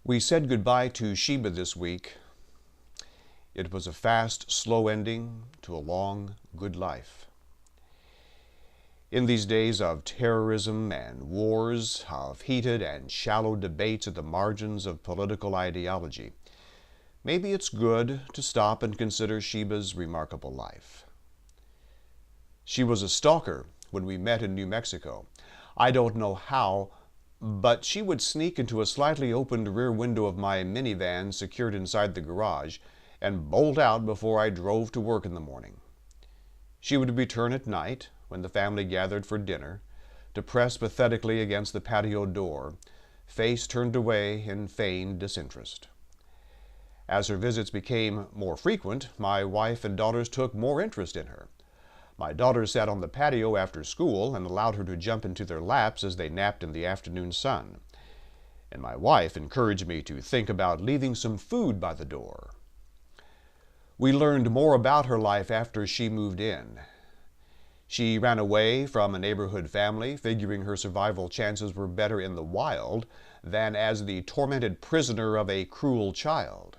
We said goodbye to Sheba this week. It was a fast, slow ending to a long, good life. In these days of terrorism and wars, of heated and shallow debates at the margins of political ideology, maybe it's good to stop and consider Sheba's remarkable life. She was a stalker when we met in New Mexico. I don't know how, but she would sneak into a slightly opened rear window of my minivan secured inside the garage and bolt out before I drove to work in the morning. She would return at night, when the family gathered for dinner, to press pathetically against the patio door, face turned away in feigned disinterest. As her visits became more frequent, my wife and daughters took more interest in her. My daughters sat on the patio after school and allowed her to jump into their laps as they napped in the afternoon sun. And my wife encouraged me to think about leaving some food by the door. We learned more about her life after she moved in. She ran away from a neighborhood family, figuring her survival chances were better in the wild than as the tormented prisoner of a cruel child.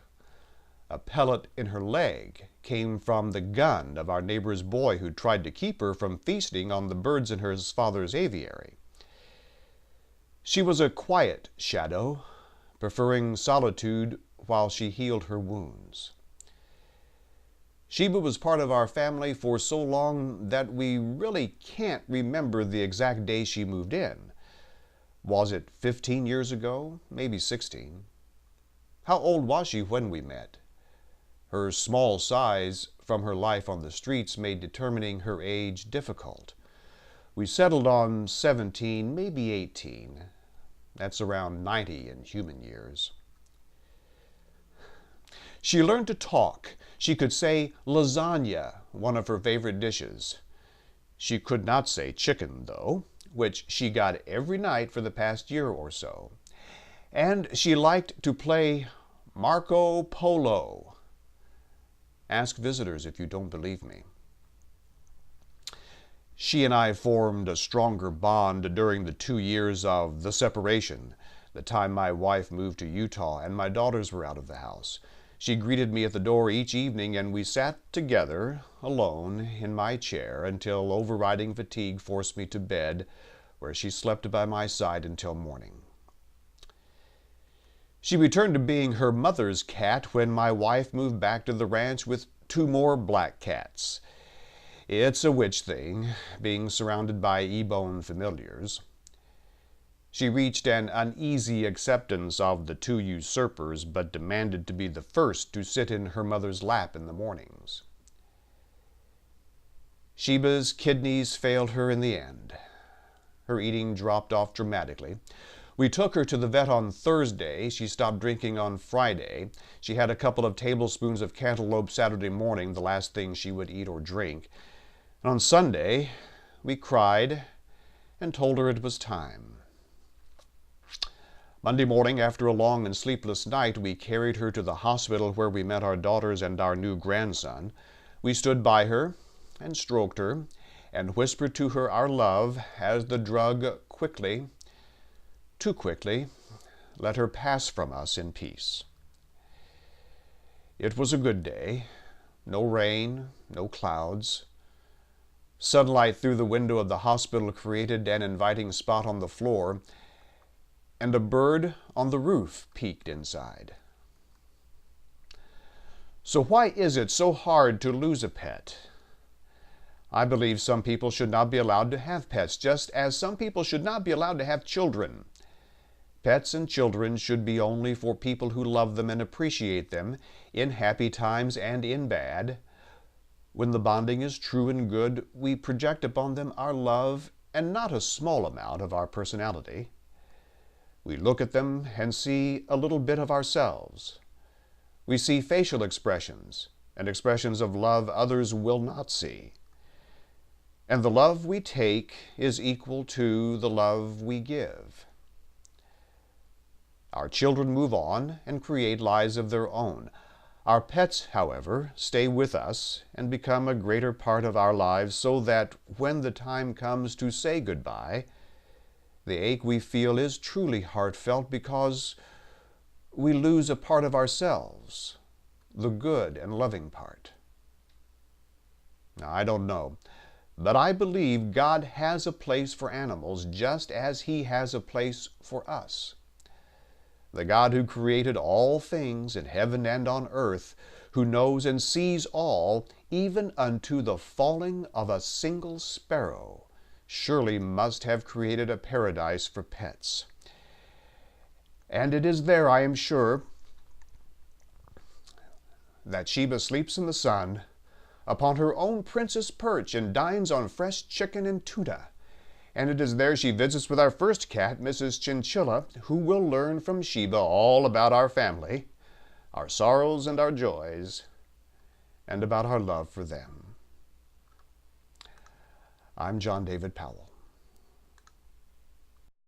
A pellet in her leg came from the gun of our neighbor's boy who tried to keep her from feasting on the birds in her father's aviary. She was a quiet shadow, preferring solitude while she healed her wounds. Sheba was part of our family for so long that we really can't remember the exact day she moved in. Was it 15 years ago? Maybe 16. How old was she when we met? Her small size from her life on the streets made determining her age difficult. We settled on 17, maybe 18. That's around 90 in human years. She learned to talk. She could say lasagna, one of her favorite dishes. She could not say chicken, though, which she got every night for the past year or so. And she liked to play Marco Polo. Ask visitors if you don't believe me. She and I formed a stronger bond during the 2 years of the separation, the time my wife moved to Utah and my daughters were out of the house. She greeted me at the door each evening and we sat together, alone, in my chair until overriding fatigue forced me to bed, where she slept by my side until morning. She returned to being her mother's cat when my wife moved back to the ranch with 2 more black cats. It's a witch thing, being surrounded by ebone familiars. She reached an uneasy acceptance of the 2 usurpers, but demanded to be the first to sit in her mother's lap in the mornings. Sheba's kidneys failed her in the end. Her eating dropped off dramatically. We took her to the vet on Thursday. She stopped drinking on Friday. She had a couple of tablespoons of cantaloupe Saturday morning, the last thing she would eat or drink. And on Sunday, we cried and told her it was time. Monday morning, after a long and sleepless night, we carried her to the hospital where we met our daughters and our new grandson. We stood by her and stroked her and whispered to her our love as the drug quickly, too quickly, let her pass from us in peace. It was a good day. No rain, no clouds. Sunlight through the window of the hospital created an inviting spot on the floor, and a bird on the roof peeked inside. So why is it so hard to lose a pet? I believe some people should not be allowed to have pets, just as some people should not be allowed to have children. Pets and children should be only for people who love them and appreciate them, in happy times and in bad. When the bonding is true and good, we project upon them our love and not a small amount of our personality. We look at them and see a little bit of ourselves. We see facial expressions and expressions of love others will not see. And the love we take is equal to the love we give. Our children move on and create lives of their own. Our pets, however, stay with us and become a greater part of our lives so that when the time comes to say goodbye, the ache we feel is truly heartfelt because we lose a part of ourselves, the good and loving part. Now, I don't know, but I believe God has a place for animals just as He has a place for us. The God who created all things in heaven and on earth, who knows and sees all, even unto the falling of a single sparrow, surely must have created a paradise for pets. And it is there, I am sure, that Sheba sleeps in the sun upon her own princess perch and dines on fresh chicken and tuna. And it is there she visits with our first cat, Mrs. Chinchilla, who will learn from Sheba all about our family, our sorrows and our joys, and about our love for them. I'm John David Powell.